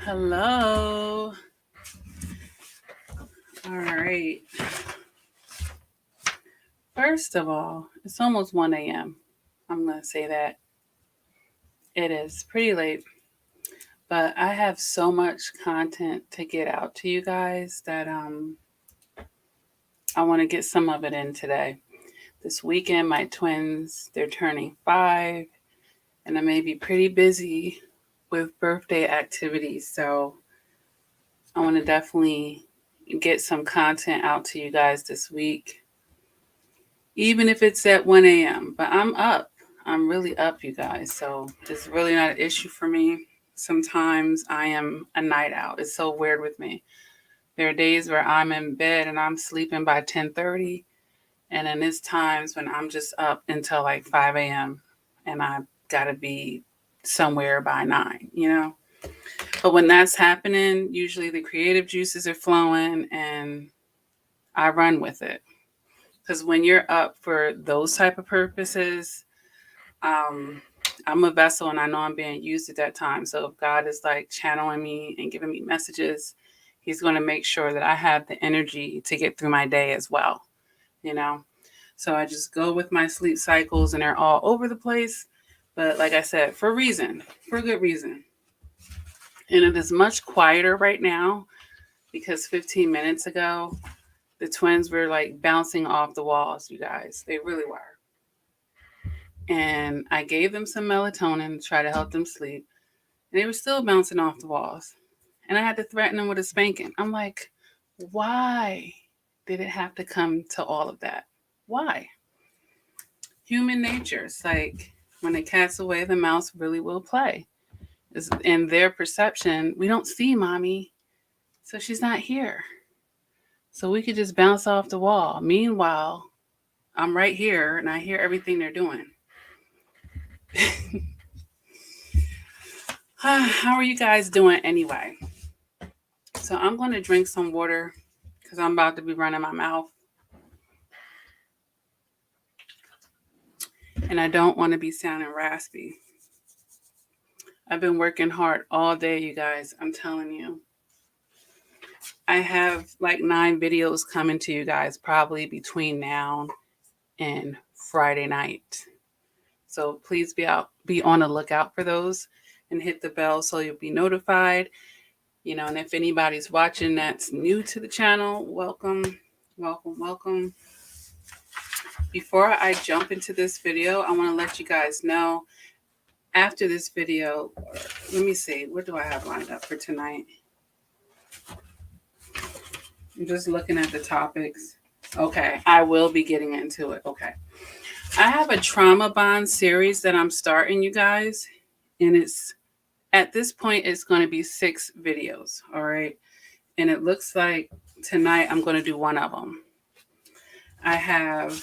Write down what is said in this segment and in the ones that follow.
Hello. All right. First of all, it's almost 1 a.m. I'm going to say that. It is pretty late, but I have so much content to get out to you guys that I want to get some of it in today. This weekend, my twins, they're turning 5, and I may be pretty busy with birthday activities. So I want to definitely get some content out to you guys this week, even if it's at 1 a.m. But I'm up. I'm really up, you guys. So it's really not an issue for me. Sometimes I am a night out. It's so weird with me. There are days where I'm in bed and I'm sleeping by 10:30. And then there's times when I'm just up until like 5 a.m. and I got to be somewhere by 9. But when that's happening, usually the creative juices are flowing and I run with it. Because when you're up for those type of purposes, I'm a vessel and I know I'm being used at that time. So if God is like channeling me and giving me messages, He's going to make sure that I have the energy to get through my day as well. So I just go with my sleep cycles and they're all over the place. But like I said, for a good reason. And it is much quieter right now because 15 minutes ago, the twins were like bouncing off the walls, you guys. They really were. And I gave them some melatonin to try to help them sleep. And they were still bouncing off the walls. And I had to threaten them with a spanking. I'm like, why did it have to come to all of that? Why? Human nature. It's like when the cat's away, the mouse really will play. In their perception, we don't see mommy, so she's not here. So we could just bounce off the wall. Meanwhile, I'm right here and I hear everything they're doing. How are you guys doing anyway? So I'm going to drink some water because I'm about to be running my mouth. And I don't want to be sounding raspy. I've been working hard all day, you guys. I'm telling you. I have like 9 videos coming to you guys probably between now and Friday night. So please be on the lookout for those and hit the bell so you'll be notified. And if anybody's watching that's new to the channel, welcome, welcome, welcome. Before I jump into this video, I want to let you guys know after this video, let me see, what do I have lined up for tonight? I'm just looking at the topics. Okay, I will be getting into it. Okay. I have a trauma bond series that I'm starting, you guys. And at this point, it's going to be 6 videos. All right. And it looks like tonight I'm going to do one of them. I have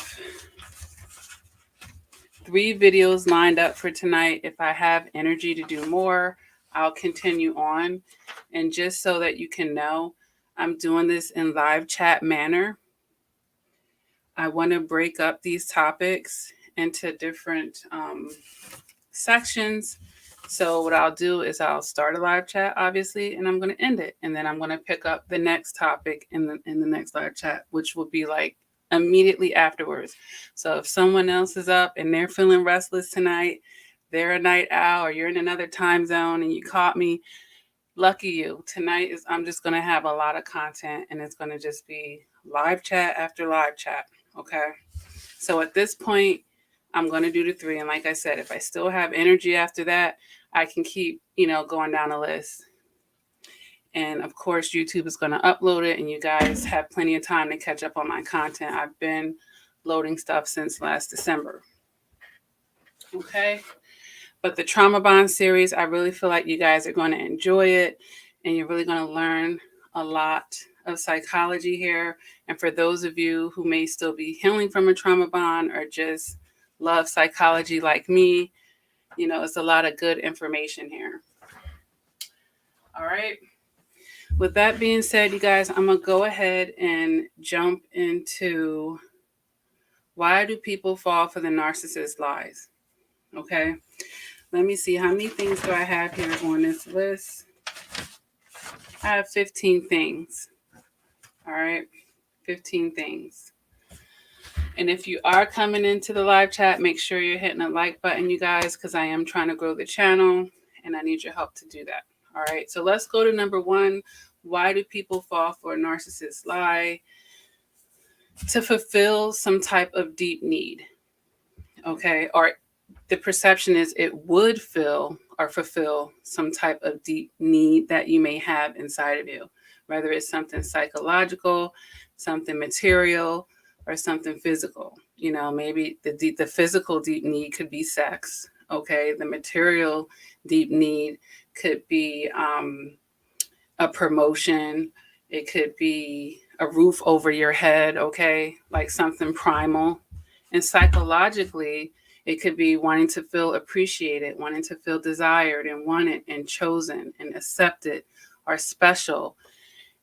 3 videos lined up for tonight. If I have energy to do more, I'll continue on. And just so that you can know, I'm doing this in live chat manner. I want to break up these topics into different sections. So what I'll do is I'll start a live chat, obviously, and I'm going to end it. And then I'm going to pick up the next topic in the next live chat, which will be like immediately afterwards. So if someone else is up and they're feeling restless tonight, they're a night owl, or you're in another time zone and you caught me, lucky you. Tonight I'm just going to have a lot of content and it's going to just be live chat after live chat. Okay. So at this point, I'm going to do the 3. And like I said, if I still have energy after that, I can keep, going down the list. And of course, YouTube is going to upload it and you guys have plenty of time to catch up on my content. I've been loading stuff since last December. Okay. But the Trauma Bond series, I really feel like you guys are going to enjoy it and you're really going to learn a lot of psychology here. And for those of you who may still be healing from a trauma bond or just love psychology like me, it's a lot of good information here. All right. With that being said, you guys, I'm going to go ahead and jump into why do people fall for the narcissist lies? Okay. Let me see. How many things do I have here on this list? I have 15 things. All right, 15 things. And if you are coming into the live chat, make sure you're hitting the like button, you guys, because I am trying to grow the channel and I need your help to do that. All right, so let's go to number one. Why do people fall for a narcissist lie? To fulfill some type of deep need. Okay, or the perception is it would fill or fulfill some type of deep need that you may have inside of you, whether it's something psychological, something material, or something physical. You know, maybe the physical deep need could be sex. Okay, the material deep need could be a promotion. It could be a roof over your head. Okay, like something primal. And psychologically, it could be wanting to feel appreciated, wanting to feel desired and wanted and chosen and accepted or special.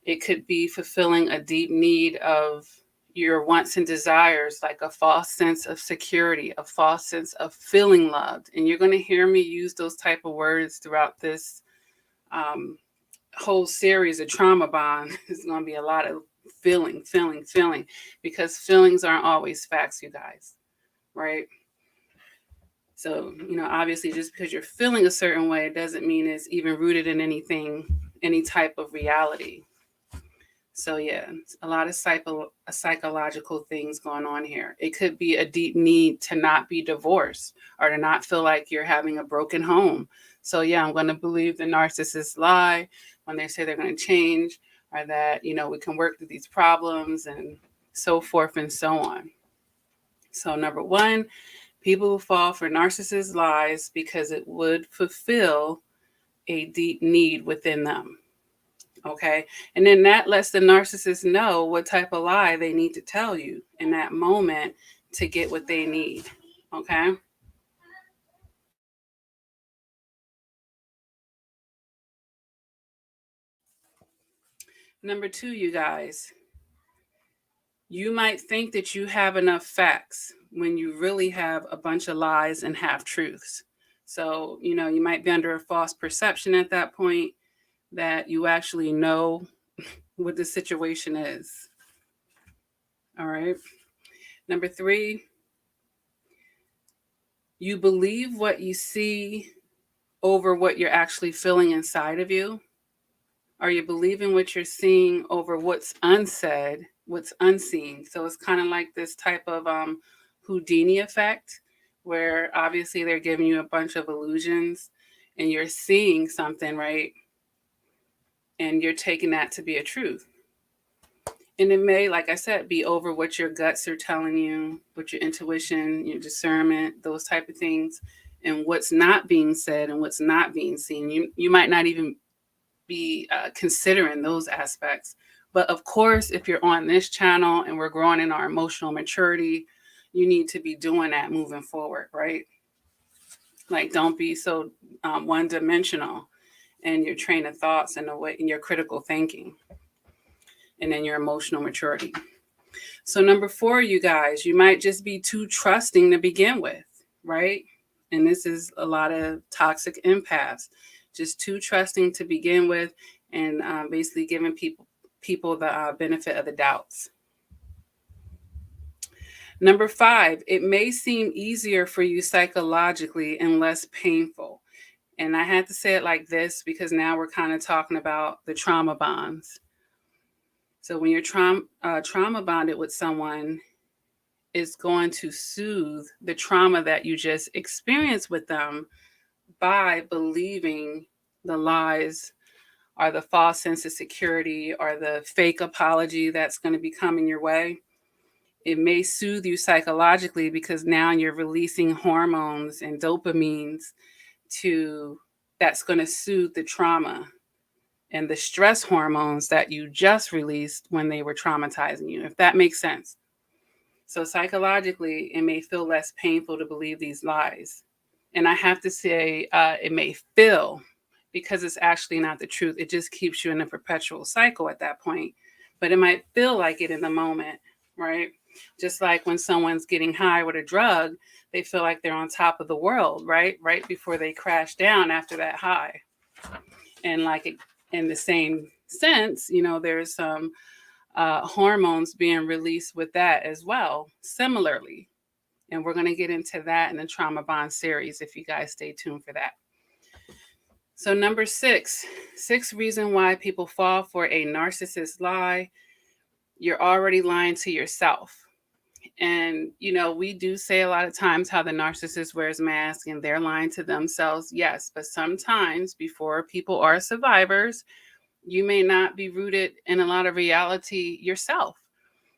It could be fulfilling a deep need of your wants and desires, like a false sense of security, a false sense of feeling loved. And you're going to hear me use those type of words throughout this whole series of trauma bond. There's going to be a lot of feeling, because feelings aren't always facts, you guys, right? So, you know, obviously just because you're feeling a certain way doesn't mean it's even rooted in anything, any type of reality. So yeah, a lot of psychological things going on here. It could be a deep need to not be divorced or to not feel like you're having a broken home. So yeah, I'm going to believe the narcissist lie when they say they're going to change, or that, you know, we can work through these problems and so forth and so on. So number one, people who fall for narcissist lies because it would fulfill a deep need within them. Okay. And then that lets the narcissist know what type of lie they need to tell you in that moment to get what they need. Okay. Number two, you guys, you might think that you have enough facts when you really have a bunch of lies and half truths. So, you know, you might be under a false perception at that point that you actually know what the situation is. All right. Number three, you believe what you see over what you're actually feeling inside of you. Are you believing what you're seeing over what's unsaid, what's unseen? So it's kind of like this type of Houdini effect, where obviously they're giving you a bunch of illusions and you're seeing something, right? And you're taking that to be a truth. And it may, like I said, be over what your guts are telling you, what your intuition, your discernment, those type of things, and what's not being said and what's not being seen. You might not even be considering those aspects. But of course, if you're on this channel and we're growing in our emotional maturity, you need to be doing that moving forward, right? Like, don't be so one-dimensional in your train of thoughts and the way in your critical thinking, and in your emotional maturity. So number four, you guys, you might just be too trusting to begin with, right? And this is a lot of toxic empaths, just too trusting to begin with, and basically giving people the benefit of the doubts. Number five, it may seem easier for you psychologically and less painful. And I had to say it like this because now we're kind of talking about the trauma bonds. So when you're trauma bonded with someone, it's going to soothe the trauma that you just experienced with them by believing the lies or the false sense of security or the fake apology that's going to be coming your way. It may soothe you psychologically because now you're releasing hormones and dopamines that's going to soothe the trauma and the stress hormones that you just released when they were traumatizing you, if that makes sense. So psychologically, it may feel less painful to believe these lies. And I have to say, it may feel, because it's actually not the truth. It just keeps you in a perpetual cycle at that point. But it might feel like it in the moment, right? Just like when someone's getting high with a drug, they feel like they're on top of the world, right? Right before they crash down after that high. And like in the same sense, there's some hormones being released with that as well, similarly. And we're going to get into that in the Trauma Bond series if you guys stay tuned for that. So number 6 reason why people fall for a narcissist lie. You're already lying to yourself. And, we do say a lot of times how the narcissist wears masks and they're lying to themselves. Yes, but sometimes before people are survivors, you may not be rooted in a lot of reality yourself.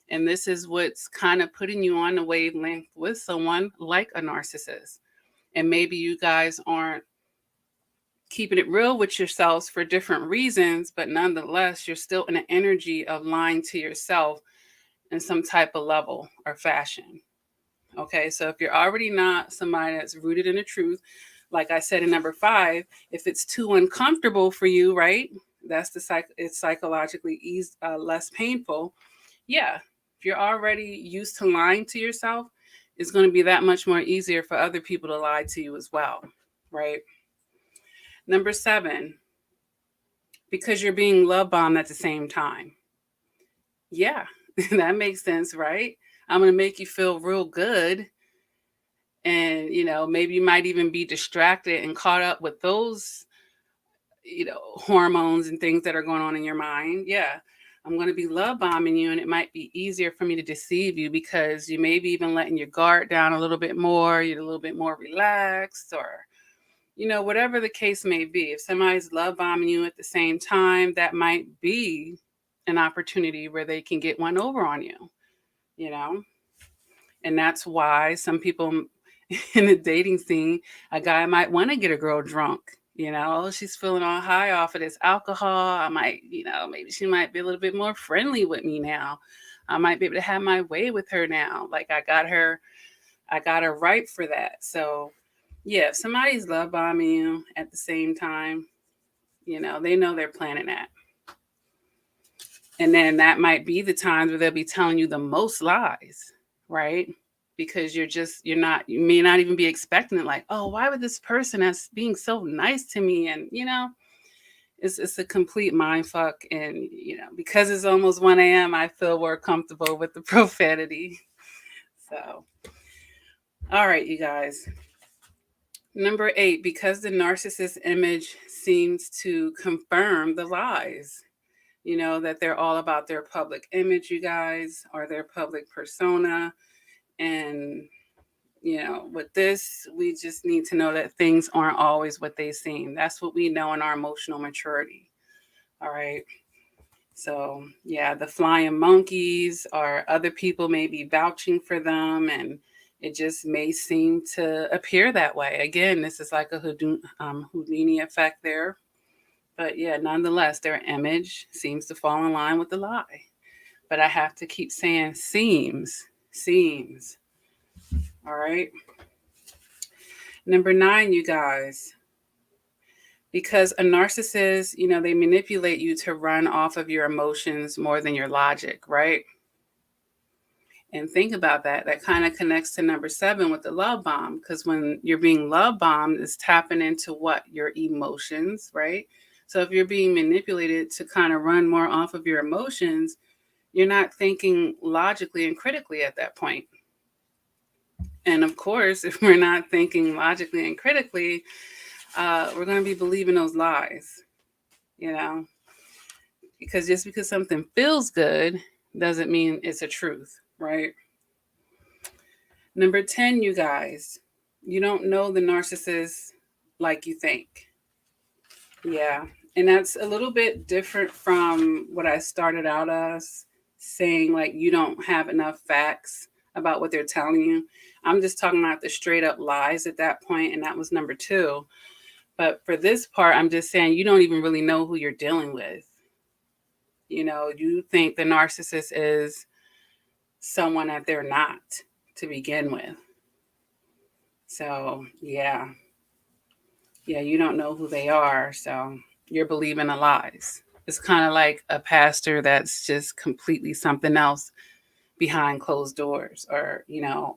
And this is what's kind of putting you on the wavelength with someone like a narcissist. And maybe you guys aren't keeping it real with yourselves for different reasons, but nonetheless, you're still in an energy of lying to yourself in some type of level or fashion. Okay, so if you're already not somebody that's rooted in the truth, like I said in number 5, if it's too uncomfortable for you, right? That's it's psychologically less painful. Yeah, if you're already used to lying to yourself, it's going to be that much more easier for other people to lie to you as well, right? Number 7, because you're being love bombed at the same time. Yeah, that makes sense, right? I'm going to make you feel real good. And, maybe you might even be distracted and caught up with those, hormones and things that are going on in your mind. Yeah, I'm going to be love bombing you, and it might be easier for me to deceive you because you may be even letting your guard down a little bit more. You're a little bit more relaxed, or, whatever the case may be. If somebody's love bombing you at the same time, that might be an opportunity where they can get one over on you, And that's why some people in the dating scene, a guy might want to get a girl drunk. She's feeling all high off of this alcohol. I might, maybe she might be a little bit more friendly with me now. I might be able to have my way with her now. Like I got her ripe for that. So yeah, if somebody's love bombing you at the same time, they know they're planning that. And then that might be the times where they'll be telling you the most lies, right? Because you may not even be expecting it, like, oh, why would this person that's being so nice to me? And, it's a complete mind fuck. And, because it's almost 1 a.m., I feel more comfortable with the profanity. So, all right, you guys. Number 8, because the narcissist image seems to confirm the lies, that they're all about their public image, you guys, or their public persona. And, with this, we just need to know that things aren't always what they seem. That's what we know in our emotional maturity. All right. So, yeah, the flying monkeys or other people may be vouching for them, and it just may seem to appear that way. Again, this is like a Houdini effect there. But yeah, nonetheless, their image seems to fall in line with the lie. But I have to keep saying seems. All right. Number 9, you guys. Because a narcissist, they manipulate you to run off of your emotions more than your logic, right? And think about that. That kind of connects to number 7 with the love bomb. Because when you're being love bombed, it's tapping into what? Your emotions, right? So if you're being manipulated to kind of run more off of your emotions, you're not thinking logically and critically at that point. And of course, if we're not thinking logically and critically, we're going to be believing those lies, because just because something feels good doesn't mean it's a truth, right? Number 10, you guys, you don't know the narcissist like you think. Yeah. And that's a little bit different from what I started out as saying, like, you don't have enough facts about what they're telling you. I'm just talking about the straight up lies at that point, and that was number 2. But for this part, I'm just saying you don't even really know who you're dealing with. You think the narcissist is someone that they're not to begin with. So, yeah, you don't know who they are. So you're believing the lies. It's kind of like a pastor that's just completely something else behind closed doors, or,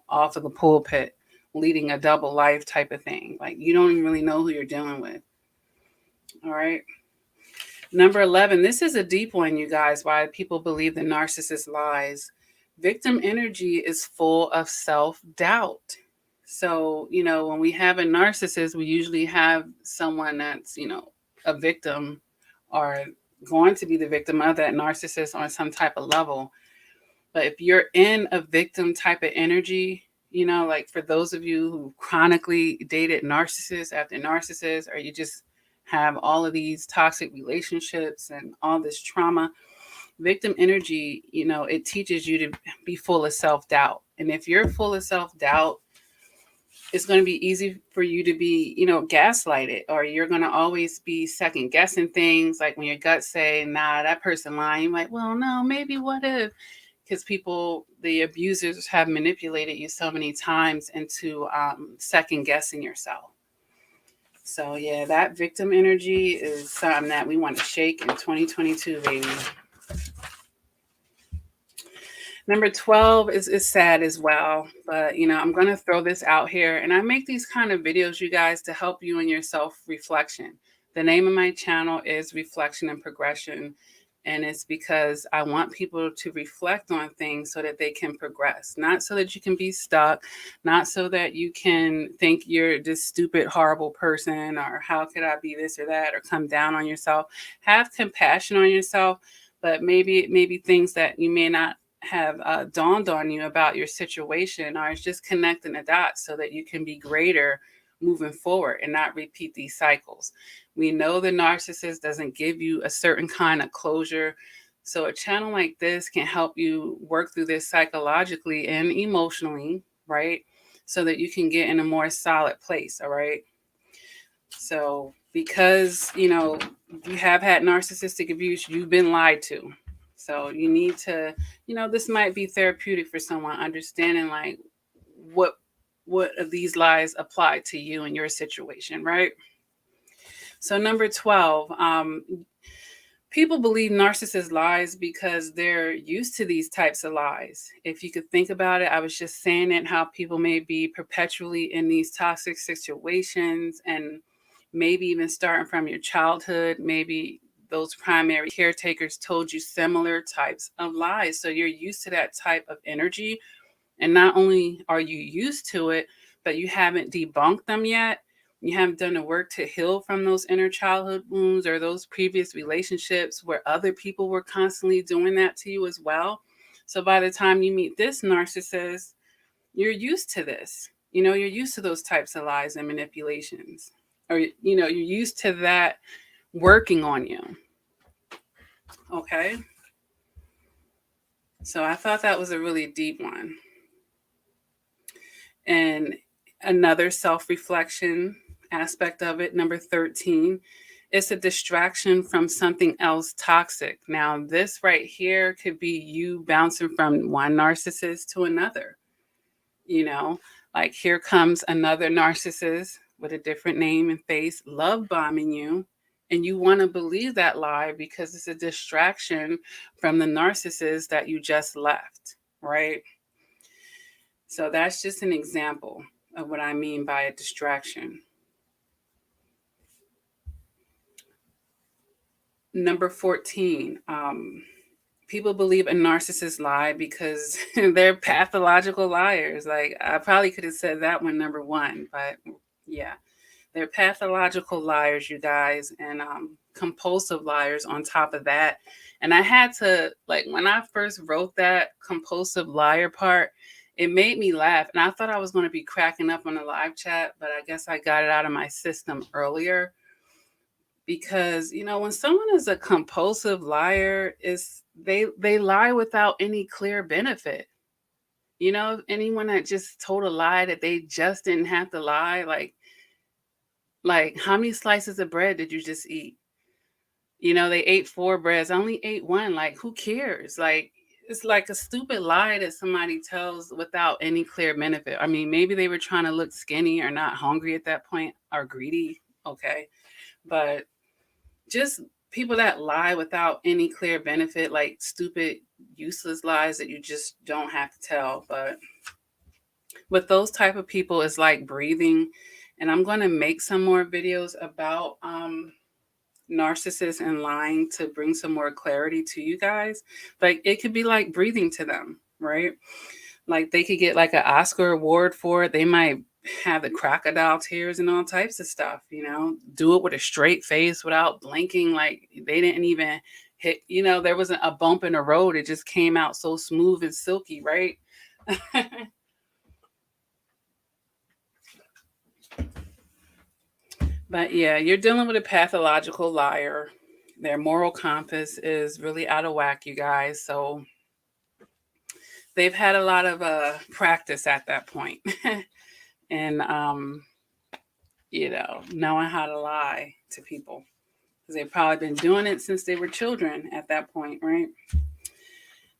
off of the pulpit, leading a double life type of thing. Like, you don't even really know who you're dealing with. All right. Number 11, this is a deep one, you guys, why people believe the narcissist lies. Victim energy is full of self-doubt. So, when we have a narcissist, we usually have someone that's, a victim or going to be the victim of that narcissist on some type of level. But if you're in a victim type of energy, like for those of you who chronically dated narcissists after narcissists, or you just have all of these toxic relationships and all this trauma, victim energy, it teaches you to be full of self doubt. And if you're full of self doubt, it's going to be easy for you to be, gaslighted, or you're going to always be second guessing things. Like when your gut say, nah, that person lying, you're like, well, no, maybe what if? Because the abusers have manipulated you so many times into second guessing yourself. So yeah, that victim energy is something that we want to shake in 2022, baby. Number 12 is sad as well, but I'm going to throw this out here, and I make these kind of videos, you guys, to help you in your self-reflection. The name of my channel is Reflection and Progression, and it's because I want people to reflect on things so that they can progress, not so that you can be stuck, not so that you can think you're this stupid, horrible person, or how could I be this or that, or come down on yourself. Have compassion on yourself, but maybe things that you may not have dawned on you about your situation, or it's just connecting the dots so that you can be greater moving forward and not repeat these cycles. We know the narcissist doesn't give you a certain kind of closure. So a channel like this can help you work through this psychologically and emotionally, right? So that you can get in a more solid place, all right? So because, you have had narcissistic abuse, you've been lied to. So you need to, this might be therapeutic for someone, understanding like what of these lies apply to you and your situation, right? So number 12, people believe narcissist lies because they're used to these types of lies. If you could think about it, I was just saying it, how people may be perpetually in these toxic situations, and maybe even starting from your childhood, maybe those primary caretakers told you similar types of lies. So you're used to that type of energy. And not only are you used to it, but you haven't debunked them yet. You haven't done the work to heal from those inner childhood wounds or those previous relationships where other people were constantly doing that to you as well. So by the time you meet this narcissist, you're used to this. You're used to those types of lies and manipulations. Or, you're used to that working on you. Okay? So I thought that was a really deep one. And another self-reflection aspect of it, number 13, it's a distraction from something else toxic. Now, this right here could be you bouncing from one narcissist to another. Like here comes another narcissist with a different name and face, love bombing you. And you want to believe that lie because it's a distraction from the narcissist that you just left, right? So that's just an example of what I mean by a distraction. Number 14, people believe a narcissist lie because they're pathological liars. Like I probably could have said that one number 1, but yeah, they're pathological liars, you guys, and compulsive liars on top of that. And I had to, like, when I first wrote that compulsive liar part, it made me laugh. And I thought I was going to be cracking up on the live chat, but I guess I got it out of my system earlier. Because, when someone is a compulsive liar, they lie without any clear benefit. Anyone that just told a lie that they just didn't have to lie, like how many slices of bread did you just eat? They ate 4 breads. I only ate 1. Like, who cares? Like, it's like a stupid lie that somebody tells without any clear benefit. I mean, maybe they were trying to look skinny or not hungry at that point or greedy. Okay. But just people that lie without any clear benefit, like stupid, useless lies that you just don't have to tell. But with those type of people, it's like breathing. And I'm going to make some more videos about narcissists and lying to bring some more clarity to you guys. Like it could be like breathing to them, right? Like they could get like an Oscar award for it. They might have the crocodile tears and all types of stuff, you know, do it with a straight face without blinking. Like they didn't even hit, you know, there wasn't a bump in the road. It just came out so smooth and silky, right? But yeah, you're dealing with a pathological liar. Their moral compass is really out of whack, you guys. So they've had a lot of practice at that point. And you know, knowing how to lie to people. Because they've probably been doing it since they were children at that point, right?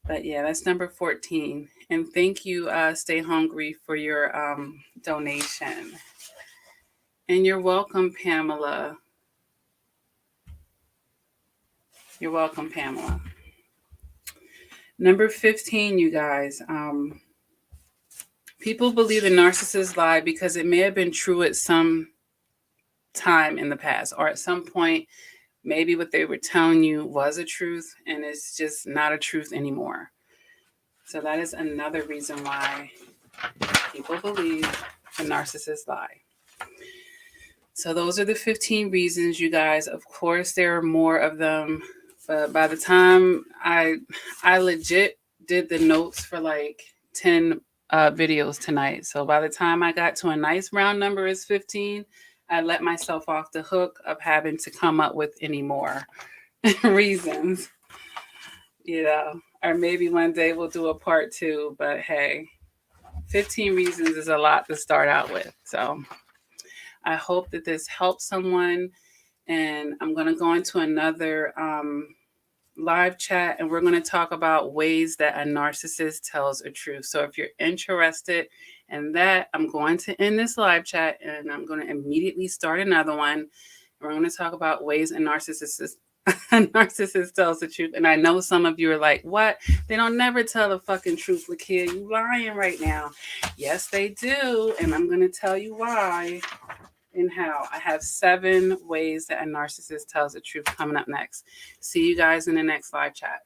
But yeah, that's number 14. And thank you, Stay Hungry, for your donation. And you're welcome, Pamela. You're welcome, Pamela. Number 15, you guys. People believe the narcissist lie because it may have been true at some time in the past, or at some point, maybe what they were telling you was a truth and it's just not a truth anymore. So that is another reason why people believe the narcissist lie. So those are the 15 reasons, you guys. Of course, there are more of them. But by the time I legit did the notes for like 10 videos tonight. So by the time I got to a nice round number is 15, I let myself off the hook of having to come up with any more reasons. You know, or maybe one day we'll do a part 2. But hey, 15 reasons is a lot to start out with. So I hope that this helps someone. And I'm going to go into another live chat and we're going to talk about ways that a narcissist tells a truth. So if you're interested in that, I'm going to end this live chat and I'm going to immediately start another one. We're going to talk about ways a narcissist tells the truth. And I know some of you are like, what? They don't never tell the fucking truth, Lakia. You lying right now. Yes, they do. And I'm going to tell you why and how. I have 7 ways that a narcissist tells the truth coming up next. See you guys in the next live chat.